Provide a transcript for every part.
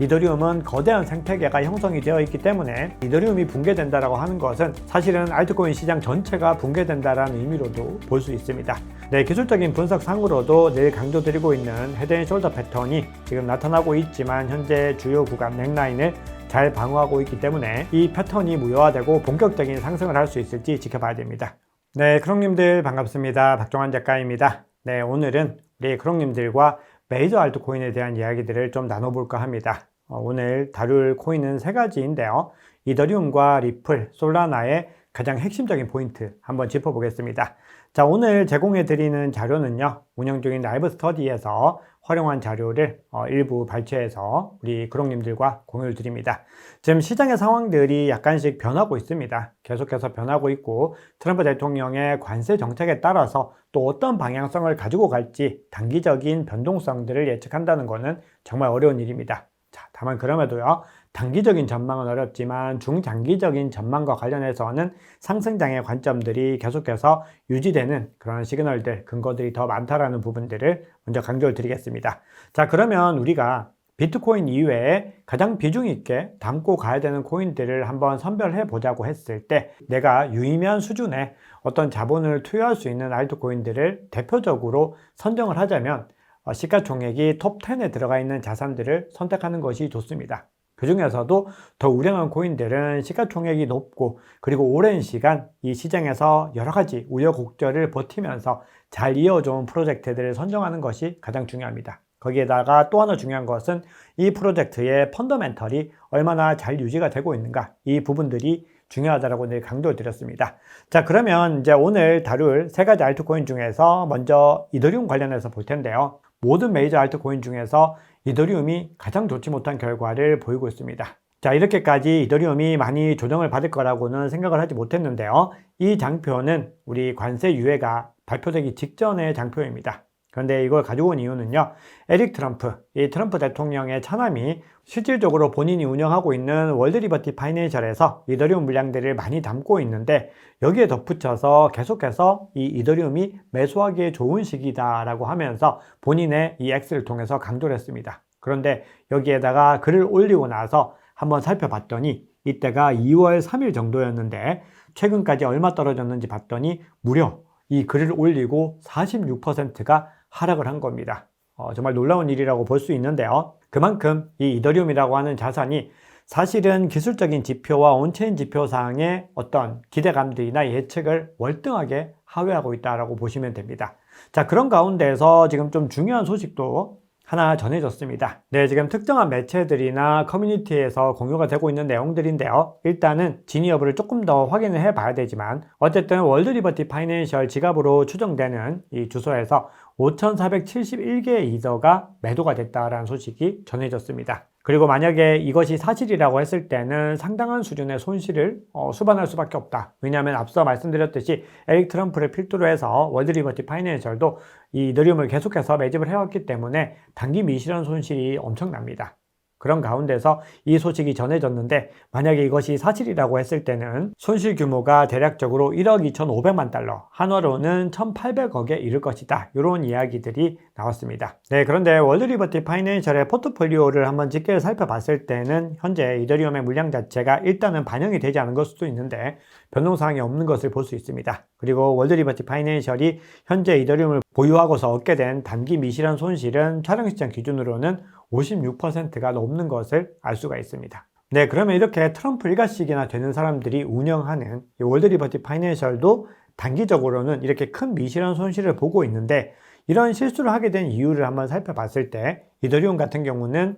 이더리움은 거대한 생태계가 형성이 되어 있기 때문에 이더리움이 붕괴된다라고 하는 것은 사실은 알트코인 시장 전체가 붕괴된다라는 의미로도 볼 수 있습니다. 네, 기술적인 분석상으로도 늘 강조드리고 있는 헤드앤숄더 패턴이 지금 나타나고 있지만 현재 주요 구간 넥라인을 잘 방어하고 있기 때문에 이 패턴이 무효화되고 본격적인 상승을 할 수 있을지 지켜봐야 됩니다. 네, 크롱님들 반갑습니다. 박종환 작가입니다. 네, 오늘은 우리 크롱님들과 메이저 알트코인에 대한 이야기들을 좀 나눠볼까 합니다. 오늘 다룰 코인은 세 가지인데요. 이더리움과 리플, 솔라나의 가장 핵심적인 포인트 한번 짚어보겠습니다. 자, 오늘 제공해드리는 자료는요, 운영 중인 라이브 스터디에서 활용한 자료를 일부 발췌해서 우리 크롱님들과 공유를 드립니다. 지금 시장의 상황들이 약간씩 변하고 있습니다. 계속해서 변하고 있고 트럼프 대통령의 관세 정책에 따라서 또 어떤 방향성을 가지고 갈지 단기적인 변동성들을 예측한다는 것은 정말 어려운 일입니다. 자, 다만 그럼에도요, 단기적인 전망은 어렵지만 중장기적인 전망과 관련해서는 상승장의 관점들이 계속해서 유지되는 그런 시그널들, 근거들이 더 많다라는 부분들을 먼저 강조를 드리겠습니다. 자, 그러면 우리가 비트코인 이외에 가장 비중 있게 담고 가야 되는 코인들을 한번 선별해 보자고 했을 때 내가 유의미한 수준의 어떤 자본을 투여할 수 있는 알트코인들을 대표적으로 선정을 하자면 시가총액이 톱 10에 들어가 있는 자산들을 선택하는 것이 좋습니다. 그 중에서도 더 우량한 코인들은 시가총액이 높고 그리고 오랜 시간 이 시장에서 여러 가지 우여곡절을 버티면서 잘 이어져온 프로젝트들을 선정하는 것이 가장 중요합니다. 거기에다가 또 하나 중요한 것은 이 프로젝트의 펀더멘털이 얼마나 잘 유지가 되고 있는가, 이 부분들이 중요하다고 늘 강조를 드렸습니다. 자, 그러면 이제 오늘 다룰 세 가지 알트코인 중에서 먼저 이더리움 관련해서 볼 텐데요. 모든 메이저 알트코인 중에서 이더리움이 가장 좋지 못한 결과를 보이고 있습니다. 자, 이렇게까지 이더리움이 많이 조정을 받을 거라고는 생각을 하지 못했는데요. 이 장표는 우리 관세 유예가 발표되기 직전의 장표입니다. 그런데 이걸 가지고 온 이유는요, 에릭 트럼프, 이 트럼프 대통령의 차남이 실질적으로 본인이 운영하고 있는 월드 리버티 파이낸셜에서 이더리움 물량들을 많이 담고 있는데 여기에 덧붙여서 계속해서 이 이더리움이 매수하기에 좋은 시기다라고 하면서 본인의 이 X를 통해서 강조를 했습니다. 그런데 여기에다가 글을 올리고 나서 한번 살펴봤더니 이때가 2월 3일 정도였는데 최근까지 얼마 떨어졌는지 봤더니 무려 이 글을 올리고 46%가 하락을 한 겁니다. 정말 놀라운 일이라고 볼 수 있는데요. 그만큼 이 이더리움이라고 하는 자산이 사실은 기술적인 지표와 온체인 지표상의 어떤 기대감들이나 예측을 월등하게 하회하고 있다고 보시면 됩니다. 자, 그런 가운데서 지금 좀 중요한 소식도 하나 전해졌습니다. 네, 지금 특정한 매체들이나 커뮤니티에서 공유가 되고 있는 내용들인데요. 일단은 진위 여부를 조금 더 확인을 해 봐야 되지만 어쨌든 월드 리버티 파이낸셜 지갑으로 추정되는 이 주소에서 5,471개의 이더가 매도가 됐다라는 소식이 전해졌습니다. 그리고 만약에 이것이 사실이라고 했을 때는 상당한 수준의 손실을 수반할 수밖에 없다. 왜냐하면 앞서 말씀드렸듯이 에릭 트럼프를 필두로 해서 월드 리버티 파이낸셜도 이 이더리움을 계속해서 매집을 해왔기 때문에 단기 미실현 손실이 엄청납니다. 그런 가운데서 이 소식이 전해졌는데 만약에 이것이 사실이라고 했을 때는 손실 규모가 대략적으로 1억 2,500만 달러, 한화로는 1,800억에 이를 것이다. 이런 이야기들이 나왔습니다. 네, 그런데 월드 리버티 파이낸셜의 포트폴리오를 한번 집계를 살펴봤을 때는 현재 이더리움의 물량 자체가 일단은 반영이 되지 않은 걸 수도 있는데 변동사항이 없는 것을 볼 수 있습니다. 그리고 월드 리버티 파이낸셜이 현재 이더리움을 보유하고서 얻게 된 단기 미실현 손실은 촬영 시장 기준으로는 56%가 넘는 것을 알 수가 있습니다. 네, 그러면 이렇게 트럼프 일가씩이나 되는 사람들이 운영하는 이 월드 리버티 파이낸셜도 단기적으로는 이렇게 큰 미실현 손실을 보고 있는데 이런 실수를 하게 된 이유를 한번 살펴봤을 때 이더리움 같은 경우는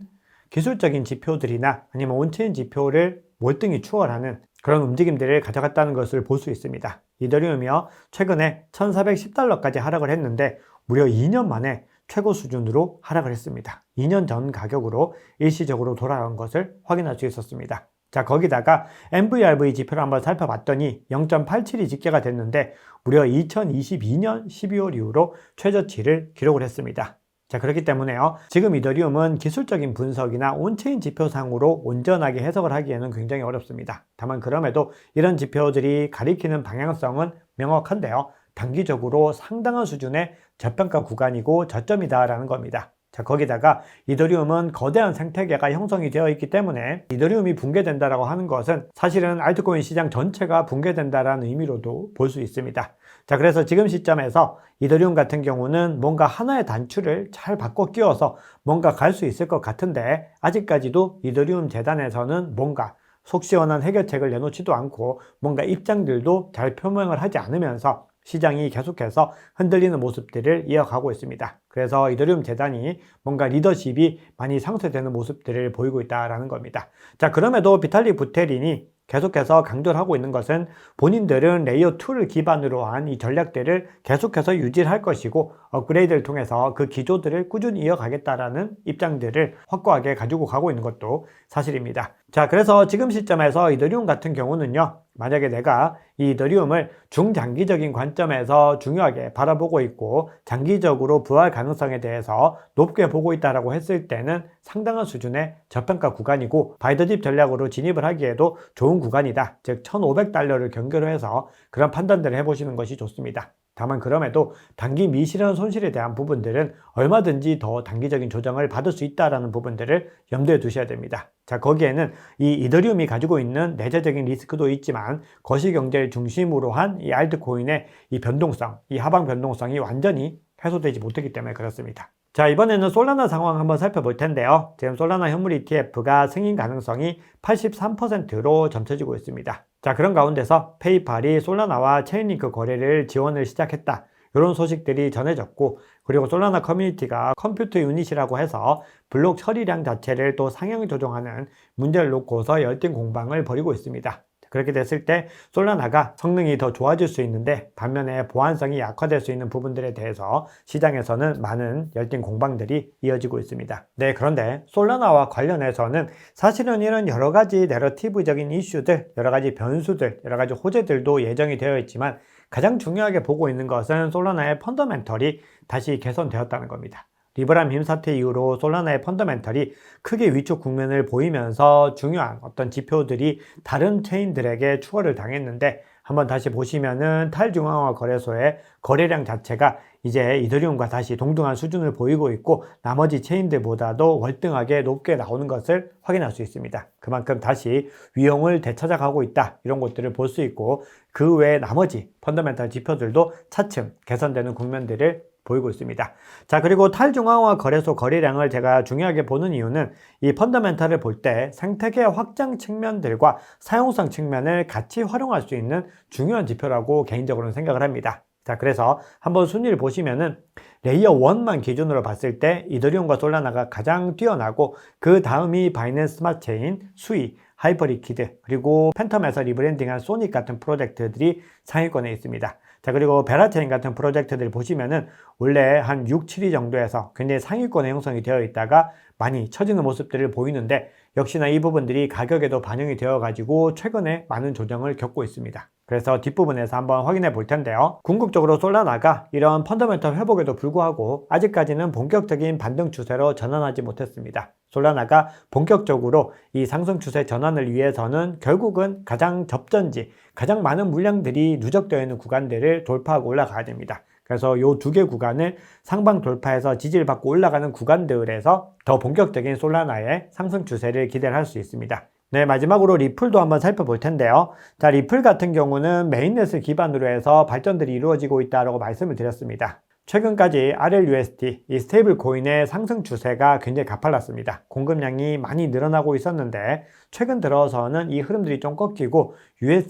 기술적인 지표들이나 아니면 온체인 지표를 월등히 추월하는 그런 움직임들을 가져갔다는 것을 볼 수 있습니다. 이더리움이요, 최근에 1,410달러까지 하락을 했는데 무려 2년 만에 최고 수준으로 하락을 했습니다. 2년 전 가격으로 일시적으로 돌아간 것을 확인할 수 있었습니다. 자, 거기다가 MVRV 지표를 한번 살펴봤더니 0.87이 집계가 됐는데 무려 2022년 12월 이후로 최저치를 기록을 했습니다. 자, 그렇기 때문에요, 지금 이더리움은 기술적인 분석이나 온체인 지표상으로 온전하게 해석을 하기에는 굉장히 어렵습니다. 다만 그럼에도 이런 지표들이 가리키는 방향성은 명확한데요, 단기적으로 상당한 수준의 저평가 구간이고 저점이다라는 겁니다. 자, 거기다가 이더리움은 거대한 생태계가 형성이 되어 있기 때문에 이더리움이 붕괴된다라고 하는 것은 사실은 알트코인 시장 전체가 붕괴된다라는 의미로도 볼 수 있습니다. 자, 그래서 지금 시점에서 이더리움 같은 경우는 뭔가 하나의 단추를 잘 바꿔 끼워서 뭔가 갈 수 있을 것 같은데 아직까지도 이더리움 재단에서는 뭔가 속 시원한 해결책을 내놓지도 않고 뭔가 입장들도 잘 표명을 하지 않으면서 시장이 계속해서 흔들리는 모습들을 이어가고 있습니다. 그래서 이더리움 재단이 뭔가 리더십이 많이 상쇄되는 모습들을 보이고 있다는 겁니다. 자, 그럼에도 비탈릭 부테린이 계속해서 강조를 하고 있는 것은 본인들은 레이어 2를 기반으로 한 이 전략들을 계속해서 유지를 할 것이고 업그레이드를 통해서 그 기조들을 꾸준히 이어가겠다라는 입장들을 확고하게 가지고 가고 있는 것도 사실입니다. 자, 그래서 지금 시점에서 이더리움 같은 경우는요, 만약에 내가 이 이더리움을 중장기적인 관점에서 중요하게 바라보고 있고 장기적으로 부활 가능성에 대해서 높게 보고 있다라고 했을 때는 상당한 수준의 저평가 구간이고 바이더딥 전략으로 진입을 하기에도 좋은 구간이다. 즉 1,500달러를 경계로 해서 그런 판단들을 해보시는 것이 좋습니다. 다만 그럼에도 단기 미실현 손실에 대한 부분들은 얼마든지 더 단기적인 조정을 받을 수 있다는 부분들을 염두에 두셔야 됩니다. 자, 거기에는 이 이더리움이 가지고 있는 내재적인 리스크도 있지만 거시경제를 중심으로 한 이 알트코인의 이 변동성, 이 하방 변동성이 완전히 해소되지 못했기 때문에 그렇습니다. 자, 이번에는 솔라나 상황 한번 살펴볼 텐데요. 지금 솔라나 현물 ETF가 승인 가능성이 83%로 점쳐지고 있습니다. 자, 그런 가운데서 페이팔이 솔라나와 체인링크 거래를 지원을 시작했다. 이런 소식들이 전해졌고, 그리고 솔라나 커뮤니티가 컴퓨터 유닛이라고 해서 블록 처리량 자체를 또 상향 조정하는 문제를 놓고서 열띤 공방을 벌이고 있습니다. 그렇게 됐을 때 솔라나가 성능이 더 좋아질 수 있는데 반면에 보안성이 약화될 수 있는 부분들에 대해서 시장에서는 많은 열띤 공방들이 이어지고 있습니다. 네, 그런데 솔라나와 관련해서는 사실은 이런 여러 가지 내러티브적인 이슈들, 여러 가지 변수들, 여러 가지 호재들도 예정이 되어 있지만 가장 중요하게 보고 있는 것은 솔라나의 펀더멘털이 다시 개선되었다는 겁니다. 리브람 힘 사태 이후로 솔라나의 펀더멘털이 크게 위축 국면을 보이면서 중요한 어떤 지표들이 다른 체인들에게 추월을 당했는데 한번 다시 보시면은 탈중앙화 거래소의 거래량 자체가 이제 이더리움과 다시 동등한 수준을 보이고 있고 나머지 체인들보다도 월등하게 높게 나오는 것을 확인할 수 있습니다. 그만큼 다시 위용을 되찾아가고 있다. 이런 것들을 볼 수 있고 그 외에 나머지 펀더멘털 지표들도 차츰 개선되는 국면들을 보이고 있습니다. 자, 그리고 탈중앙화 거래소 거래량을 제가 중요하게 보는 이유는 이 펀더멘털을 볼 때 생태계 확장 측면들과 사용성 측면을 같이 활용할 수 있는 중요한 지표라고 개인적으로는 생각을 합니다. 자, 그래서 한번 순위를 보시면은 레이어 1만 기준으로 봤을 때 이더리움과 솔라나가 가장 뛰어나고 그 다음이 바이낸스 스마트 체인, 수이, 하이퍼리퀴드, 그리고 팬텀에서 리브랜딩한 소닉 같은 프로젝트들이 상위권에 있습니다. 자, 그리고 베라체인 같은 프로젝트들 보시면은 원래 한 6, 7위 정도에서 굉장히 상위권에 형성이 되어 있다가 많이 처지는 모습들을 보이는데 역시나 이 부분들이 가격에도 반영이 되어 가지고 최근에 많은 조정을 겪고 있습니다. 그래서 뒷부분에서 한번 확인해 볼 텐데요. 궁극적으로 솔라나가 이런 펀더멘털 회복에도 불구하고 아직까지는 본격적인 반등 추세로 전환하지 못했습니다. 솔라나가 본격적으로 이 상승 추세 전환을 위해서는 결국은 가장 접전지, 가장 많은 물량들이 누적되어 있는 구간들을 돌파하고 올라가야 됩니다. 그래서 이 두 개 구간을 상방 돌파해서 지지를 받고 올라가는 구간들에서 더 본격적인 솔라나의 상승 추세를 기대할 수 있습니다. 네, 마지막으로 리플도 한번 살펴볼 텐데요. 자, 리플 같은 경우는 메인넷을 기반으로 해서 발전들이 이루어지고 있다고 말씀을 드렸습니다. 최근까지 RLUSD, 이 스테이블 코인의 상승 추세가 굉장히 가팔랐습니다. 공급량이 많이 늘어나고 있었는데 최근 들어서는 이 흐름들이 좀 꺾이고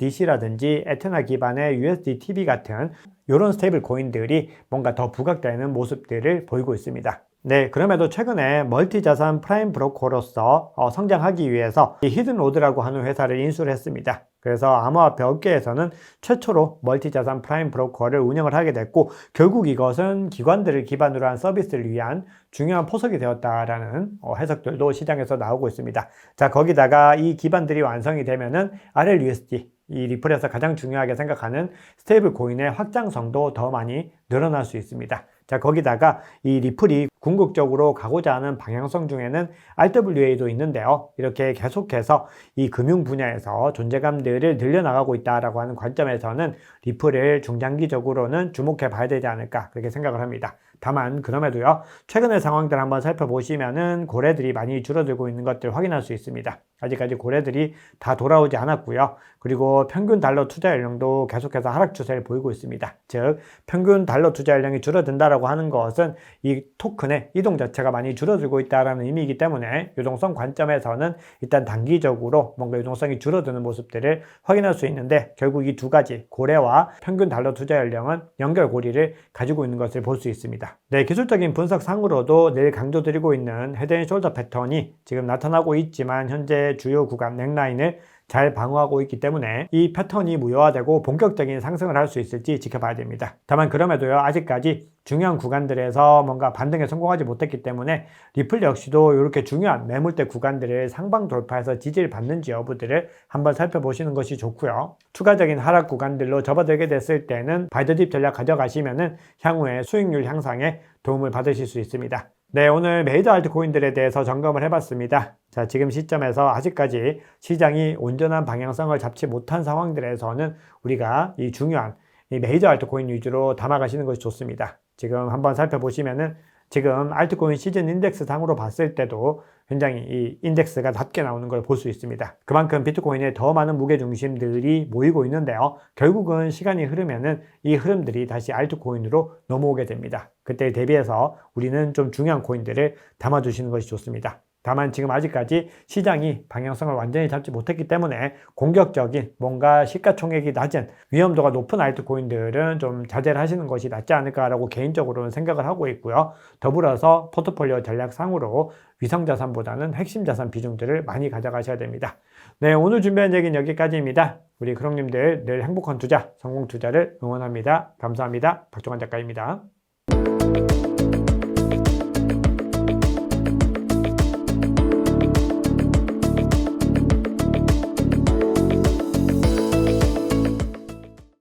USDC라든지 에테나 기반의 USDTB 같은 이런 스테이블 코인들이 뭔가 더 부각되는 모습들을 보이고 있습니다. 네, 그럼에도 최근에 멀티자산 프라임 브로커로서 성장하기 위해서 이 히든로드라고 하는 회사를 인수를 했습니다. 그래서 암호화폐 업계에서는 최초로 멀티자산 프라임 브로커를 운영을 하게 됐고 결국 이것은 기관들을 기반으로 한 서비스를 위한 중요한 포석이 되었다라는 해석들도 시장에서 나오고 있습니다. 자, 거기다가 이 기반들이 완성이 되면은 RLUSD, 이 리플에서 가장 중요하게 생각하는 스테이블 코인의 확장성도 더 많이 늘어날 수 있습니다. 자, 거기다가 이 리플이 궁극적으로 가고자 하는 방향성 중에는 RWA도 있는데요. 이렇게 계속해서 이 금융 분야에서 존재감들을 늘려나가고 있다라고 하는 관점에서는 리플을 중장기적으로는 주목해 봐야 되지 않을까 그렇게 생각을 합니다. 다만 그럼에도요, 최근의 상황들 한번 살펴보시면은 고래들이 많이 줄어들고 있는 것들 확인할 수 있습니다. 아직까지 고래들이 다 돌아오지 않았고요. 그리고 평균 달러 투자 연령도 계속해서 하락 추세를 보이고 있습니다. 즉 평균 달러 투자 연령이 줄어든다라고 하는 것은 이 토큰의 이동 자체가 많이 줄어들고 있다는 의미이기 때문에 유동성 관점에서는 일단 단기적으로 뭔가 유동성이 줄어드는 모습들을 확인할 수 있는데, 결국 이 두 가지 고래와 평균 달러 투자 연령은 연결고리를 가지고 있는 것을 볼 수 있습니다. 네, 기술적인 분석상으로도 늘 강조드리고 있는 헤드앤숄더 패턴이 지금 나타나고 있지만 현재 주요 구간 넥라인을 잘 방어하고 있기 때문에 이 패턴이 무효화되고 본격적인 상승을 할 수 있을지 지켜봐야 됩니다. 다만 그럼에도요, 아직까지 중요한 구간들에서 뭔가 반등에 성공하지 못했기 때문에 리플 역시도 이렇게 중요한 매물대 구간들을 상방 돌파해서 지지를 받는지 여부들을 한번 살펴보시는 것이 좋고요. 추가적인 하락 구간들로 접어들게 됐을 때는 바이더딥 전략 가져가시면은 향후에 수익률 향상에 도움을 받으실 수 있습니다. 네, 오늘 메이저 알트코인들에 대해서 점검을 해봤습니다. 자, 지금 시점에서 아직까지 시장이 온전한 방향성을 잡지 못한 상황들에서는 우리가 이 중요한 이 메이저 알트코인 위주로 담아가시는 것이 좋습니다. 지금 한번 살펴보시면은 지금 알트코인 시즌 인덱스 상으로 봤을 때도 굉장히 이 인덱스가 낮게 나오는 걸 볼 수 있습니다. 그만큼 비트코인에 더 많은 무게 중심들이 모이고 있는데요. 결국은 시간이 흐르면은 이 흐름들이 다시 알트코인으로 넘어오게 됩니다. 그때 대비해서 우리는 좀 중요한 코인들을 담아두시는 것이 좋습니다. 다만 지금 아직까지 시장이 방향성을 완전히 잡지 못했기 때문에 공격적인 뭔가 시가총액이 낮은 위험도가 높은 알트코인들은 좀 자제를 하시는 것이 낫지 않을까라고 개인적으로는 생각을 하고 있고요. 더불어서 포트폴리오 전략상으로 위성자산보다는 핵심 자산 비중들을 많이 가져가셔야 됩니다. 네, 오늘 준비한 얘기는 여기까지입니다. 우리 크롱님들 늘 행복한 투자, 성공 투자를 응원합니다. 감사합니다. 박종환 작가입니다.